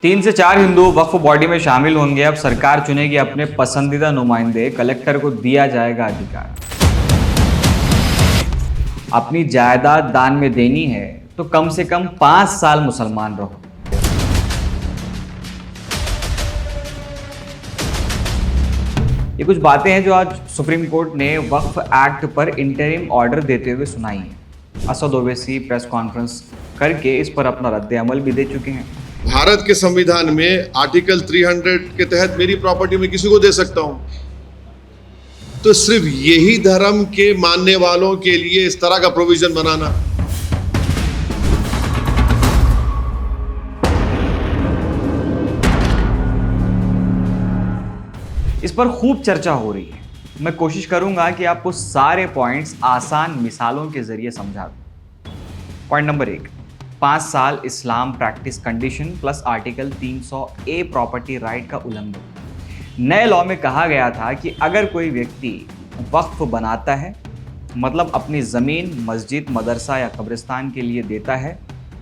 3 से 4 हिंदू वक्फ बॉडी में शामिल होंगे। अब सरकार चुनेगी अपने पसंदीदा नुमाइंदे, कलेक्टर को दिया जाएगा अधिकार। अपनी जायदाद दान में देनी है तो कम से कम 5 साल मुसलमान रहो। ये कुछ बातें हैं जो आज सुप्रीम कोर्ट ने वक्फ एक्ट पर इंटरिम ऑर्डर देते हुए सुनाई हैं। असद ओवैसी प्रेस कॉन्फ्रेंस करके इस पर अपना रद्द अमल भी दे चुके हैं। भारत के संविधान में आर्टिकल 300 के तहत मेरी प्रॉपर्टी में किसी को दे सकता हूं, तो सिर्फ यही धर्म के मानने वालों के लिए इस तरह का प्रोविजन बनाना। इस पर खूब चर्चा हो रही है। मैं कोशिश करूंगा कि आपको सारे पॉइंट्स आसान मिसालों के जरिए समझा दूं। पॉइंट नंबर 1, 5 साल इस्लाम practice condition plus article 300A property right का उल्लंघन। नए लॉ में कहा गया था कि अगर कोई व्यक्ति वक्फ बनाता है, मतलब अपनी ज़मीन मस्जिद, मदरसा या कब्रिस्तान के लिए देता है,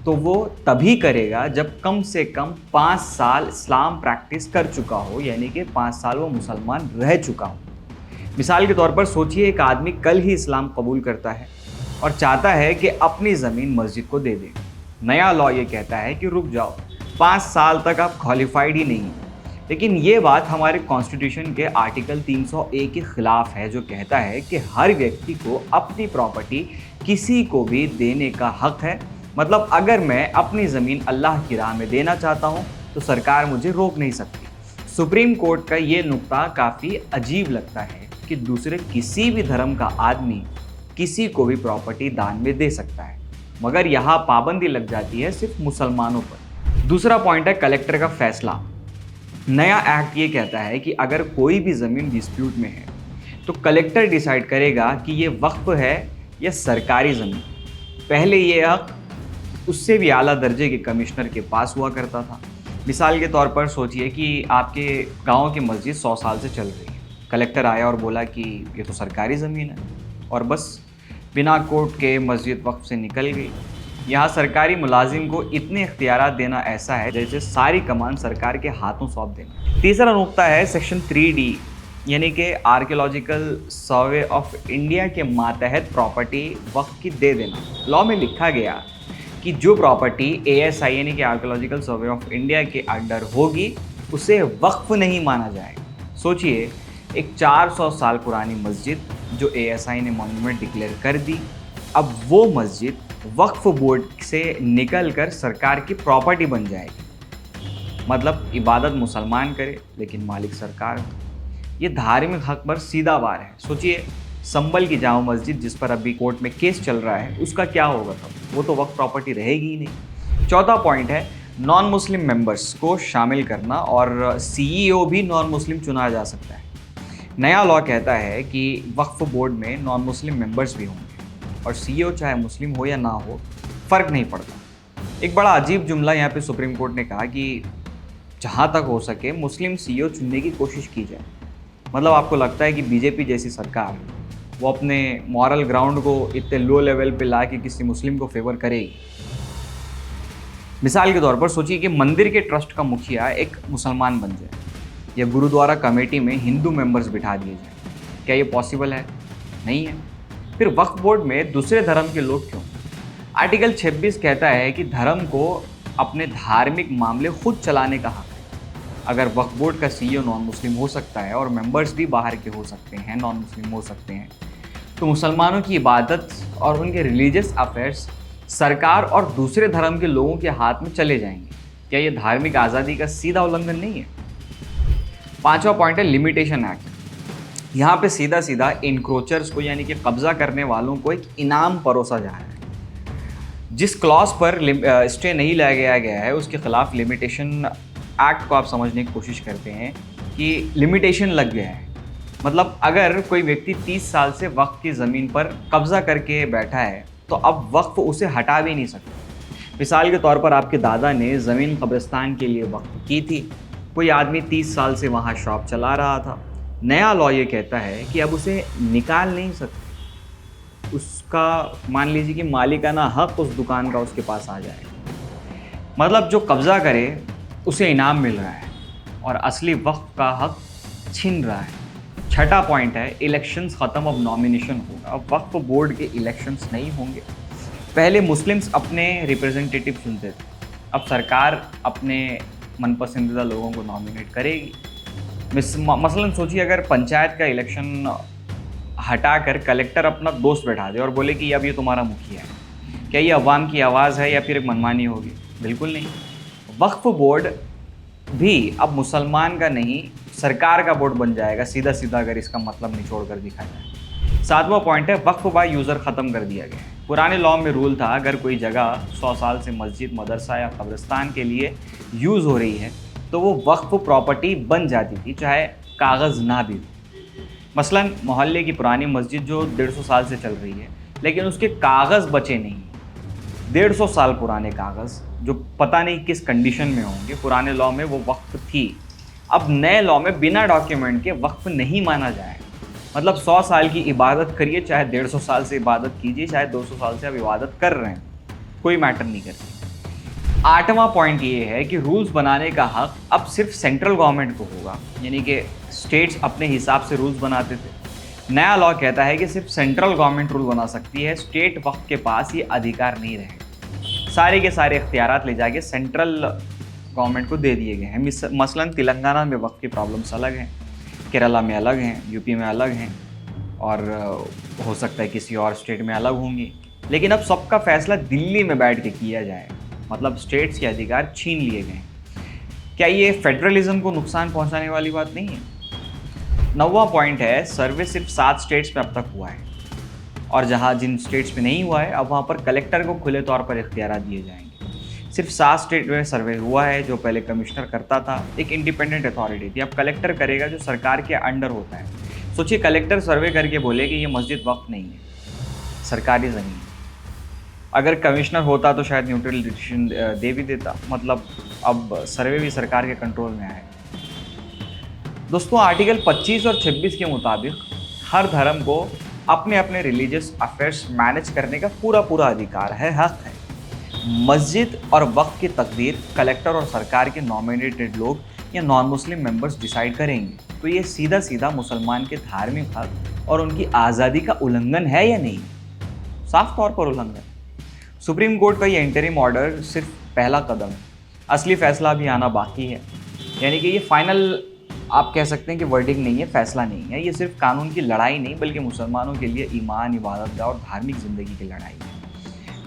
तो वो तभी करेगा जब कम से कम 5 साल इस्लाम प्रैक्टिस कर चुका हो, यानी कि 5 साल वो मुसलमान रह चुका हो। मिसाल के तौर पर सोचिए, एक आदमी कल ही इस्लाम कबूल करता है और चाहता है कि अपनी ज़मीन मस्जिद को दे दे। नया लॉ ये कहता है कि रुक जाओ, 5 साल तक आप क्वालिफाइड ही नहीं हैं। लेकिन ये बात हमारे कॉन्स्टिट्यूशन के आर्टिकल 300A के खिलाफ है, जो कहता है कि हर व्यक्ति को अपनी प्रॉपर्टी किसी को भी देने का हक है। मतलब अगर मैं अपनी ज़मीन अल्लाह की राह में देना चाहता हूँ तो सरकार मुझे रोक नहीं सकती। सुप्रीम कोर्ट का ये नुक्ता काफ़ी अजीब लगता है कि दूसरे किसी भी धर्म का आदमी किसी को भी प्रॉपर्टी दान में दे सकता है, मगर यहाँ पाबंदी लग जाती है सिर्फ मुसलमानों पर। दूसरा पॉइंट है कलेक्टर का फैसला। नया एक्ट ये कहता है कि अगर कोई भी ज़मीन डिस्प्यूट में है तो कलेक्टर डिसाइड करेगा कि ये वक्फ है या सरकारी ज़मीन। पहले ये हक उससे भी आला दर्जे के कमिश्नर के पास हुआ करता था। मिसाल के तौर पर सोचिए कि आपके गांव की मस्जिद 100 साल से चल रही है। कलेक्टर आया और बोला कि ये तो सरकारी ज़मीन है, और बस बिना कोर्ट के मस्जिद वक्फ से निकल गई। यहाँ सरकारी मुलाजिम को इतने इख्तियारात देना ऐसा है जैसे सारी कमान सरकार के हाथों सौंप देना। तीसरा नुक्ता है सेक्शन 3D, यानी कि आर्कियोलॉजिकल सर्वे ऑफ इंडिया के मातहत प्रॉपर्टी वक्फ की दे देना। लॉ में लिखा गया कि जो प्रॉपर्टी ASI यानी कि आर्कियोलॉजिकल सर्वे ऑफ इंडिया के अंडर होगी उसे वक्फ नहीं माना जाएगा। सोचिए, एक 400 साल पुरानी मस्जिद जो ASI ने मॉन्यूमेंट डिक्लेयर कर दी, अब वो मस्जिद वक्फ बोर्ड से निकलकर सरकार की प्रॉपर्टी बन जाएगी। मतलब इबादत मुसलमान करे लेकिन मालिक सरकार। ये धार्मिक हक पर सीधा वार है। सोचिए, संभल की जामा मस्जिद जिस पर अभी कोर्ट में केस चल रहा है, उसका क्या होगा तब? वो तो वक्फ प्रॉपर्टी रहेगी ही नहीं। चौथा पॉइंट है नॉन मुस्लिम मेंबर्स को शामिल करना, और CEO भी नॉन मुस्लिम चुना जा सकता है। नया लॉ कहता है कि वक्फ बोर्ड में नॉन मुस्लिम मेंबर्स भी होंगे, और CEO चाहे मुस्लिम हो या ना हो, फ़र्क नहीं पड़ता। एक बड़ा अजीब जुमला यहाँ पे सुप्रीम कोर्ट ने कहा कि जहाँ तक हो सके मुस्लिम CEO चुनने की कोशिश की जाए। मतलब आपको लगता है कि BJP जैसी सरकार वो अपने मॉरल ग्राउंड को इतने लो लेवल पे ला के किसी मुस्लिम को फेवर करेगी? मिसाल के तौर पर सोचिए कि मंदिर के ट्रस्ट का मुखिया एक मुसलमान बन जाए, या गुरुद्वारा कमेटी में हिंदू मेंबर्स बिठा दिए जाए। क्या ये पॉसिबल है? नहीं है। फिर वक्फ बोर्ड में दूसरे धर्म के लोग क्यों? आर्टिकल 26 कहता है कि धर्म को अपने धार्मिक मामले खुद चलाने का हक है। अगर वक्फ बोर्ड का CEO नॉन मुस्लिम हो सकता है और मेंबर्स भी बाहर के हो सकते हैं, नॉन मुस्लिम हो सकते हैं, तो मुसलमानों की इबादत और उनके रिलीजियस अफेयर्स सरकार और दूसरे धर्म के लोगों के हाथ में चले जाएंगे। क्या ये धार्मिक आज़ादी का सीधा उल्लंघन नहीं है? पांचवा पॉइंट है लिमिटेशन एक्ट। यहाँ पे सीधा सीधा इंक्रोचर्स को, यानी कि कब्जा करने वालों को एक इनाम परोसा जा रहा है। जिस क्लॉज पर स्टे नहीं लगाया गया है उसके खिलाफ लिमिटेशन एक्ट को आप समझने की कोशिश करते हैं कि लिमिटेशन लग गया है। मतलब अगर कोई व्यक्ति 30 साल से वक्फ की ज़मीन पर कब्जा करके बैठा है तो अब वक्फ उसे हटा भी नहीं सकता। मिसाल के तौर पर आपके दादा ने ज़मीन कब्रिस्तान के लिए वक्फ की थी। कोई आदमी 30 साल से वहाँ शॉप चला रहा था। नया लॉ ये कहता है कि अब उसे निकाल नहीं सकते। उसका मान लीजिए कि मालिकाना हक उस दुकान का उसके पास आ जाएगा। मतलब जो कब्ज़ा करे उसे इनाम मिल रहा है और असली वक्फ का हक छीन रहा है। छठा पॉइंट है इलेक्शंस ख़त्म, अब नॉमिनेशन होगा। अब वक्फ बोर्ड के इलेक्शंस नहीं होंगे। पहले मुस्लिम्स अपने रिप्रेजेंटेटिव चुनते थे, अब सरकार अपने मनपसंदीदा लोगों को नॉमिनेट करेगी। मसलन सोचिए अगर पंचायत का इलेक्शन हटाकर कलेक्टर अपना दोस्त बैठा दे और बोले कि अब ये तुम्हारा मुखिया है, क्या ये अवाम की आवाज़ है या फिर एक मनमानी होगी? बिल्कुल नहीं। वक्फ बोर्ड भी अब मुसलमान का नहीं सरकार का बोर्ड बन जाएगा, सीधा सीधा अगर इसका मतलब निचोड़ कर दिखा जाए। सातवां पॉइंट है वक्फ बाय यूज़र ख़त्म कर दिया गया है। पुराने लॉ में रूल था अगर कोई जगह 100 साल से मस्जिद, मदरसा या कब्रिस्तान के लिए यूज़ हो रही है तो वो वक्फ प्रॉपर्टी बन जाती थी, चाहे कागज़ ना भी हो। मसलन मोहल्ले की पुरानी मस्जिद जो 150 साल से चल रही है लेकिन उसके कागज़ बचे नहीं, 150 साल पुराने कागज़ जो पता नहीं किस कंडीशन में होंगे, पुराने लॉ में वो वक्फ थी। अब नए लॉ में बिना डॉक्यूमेंट के वक्फ नहीं माना जाएगा। मतलब 100 साल की इबादत करिए, चाहे 150 साल से इबादत कीजिए, चाहे 200 साल से आप इबादत कर रहे हैं, कोई मैटर नहीं करती। आठवां पॉइंट ये है कि रूल्स बनाने का हक अब सिर्फ सेंट्रल गवर्नमेंट को होगा, यानी कि स्टेट्स अपने हिसाब से रूल्स बनाते थे। नया लॉ कहता है कि सिर्फ सेंट्रल गवर्नमेंट रूल बना सकती है, स्टेट वक्फ के पास ये अधिकार नहीं रहेगा। सारे के सारे इख्तियारात ले जाके सेंट्रल गवर्नमेंट को दे दिए गए हैं। मसलन तेलंगाना में वक्फ की प्रॉब्लम्स अलग हैं, केरला में अलग हैं, यूपी में अलग हैं और हो सकता है किसी और स्टेट में अलग होंगी, लेकिन अब सबका फैसला दिल्ली में बैठ के किया जाए, मतलब स्टेट्स के अधिकार छीन लिए गए। क्या ये फेडरलिज्म को नुकसान पहुंचाने वाली बात नहीं है? 9वां पॉइंट है सर्वे सिर्फ 7 स्टेट्स में अब तक हुआ है और जहां जिन स्टेट्स में नहीं हुआ है अब वहां पर कलेक्टर को खुले तौर पर इख्तियार दिए जाएंगे। सिर्फ 7 स्टेट में सर्वे हुआ है, जो पहले कमिश्नर करता था, एक इंडिपेंडेंट अथॉरिटी थी, अब कलेक्टर करेगा जो सरकार के अंडर होता है। सोचिए कलेक्टर सर्वे करके बोले कि ये मस्जिद वक्फ नहीं है, सरकारी ज़मीन। अगर कमिश्नर होता तो शायद न्यूट्रल डिसीजन दे भी देता, मतलब अब सर्वे भी सरकार के कंट्रोल में आएगा। दोस्तों आर्टिकल 25 और 26 के मुताबिक हर धर्म को अपने अपने रिलीजियस अफेयर्स मैनेज करने का पूरा अधिकार है, हक है। मस्जिद और वक्फ की तकदीर कलेक्टर और सरकार के नॉमिनेटेड लोग या नॉन मुस्लिम मेंबर्स डिसाइड करेंगे। तो ये सीधा सीधा मुसलमान के धार्मिक हक और उनकी आज़ादी का उल्लंघन है या नहीं? साफ तौर पर उल्लंघन। सुप्रीम कोर्ट का ये इंटरिम ऑर्डर सिर्फ पहला कदम है, असली फैसला भी आना बाकी है। यानी कि ये फाइनल आप कह सकते हैं कि वर्डिक्ट नहीं है, फैसला नहीं है। ये सिर्फ कानून की लड़ाई नहीं बल्कि मुसलमानों के लिए ईमान, इबादतगाह और धार्मिक ज़िंदगी की लड़ाई है।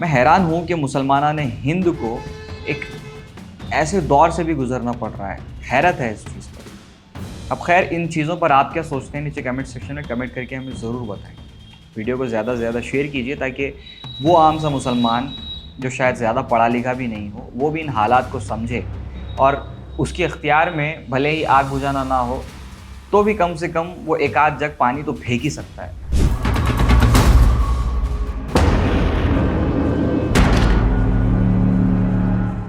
मैं हैरान हूँ कि मुसलमाना ने हिंद को एक ऐसे दौर से भी गुजरना पड़ रहा है, हैरत है इस चीज़ पर। अब खैर इन चीज़ों पर आप क्या सोचते हैं नीचे कमेंट सेक्शन में कमेंट करके हमें ज़रूर बताएं। वीडियो को ज़्यादा से ज़्यादा शेयर कीजिए ताकि वो आम सा मुसलमान जो शायद ज़्यादा पढ़ा लिखा भी नहीं हो वो भी इन हालात को समझे और उसके इख्तियार में भले ही आग बुझाना ना हो तो भी कम से कम वो एक आध जग पानी तो फेंक ही सकता है।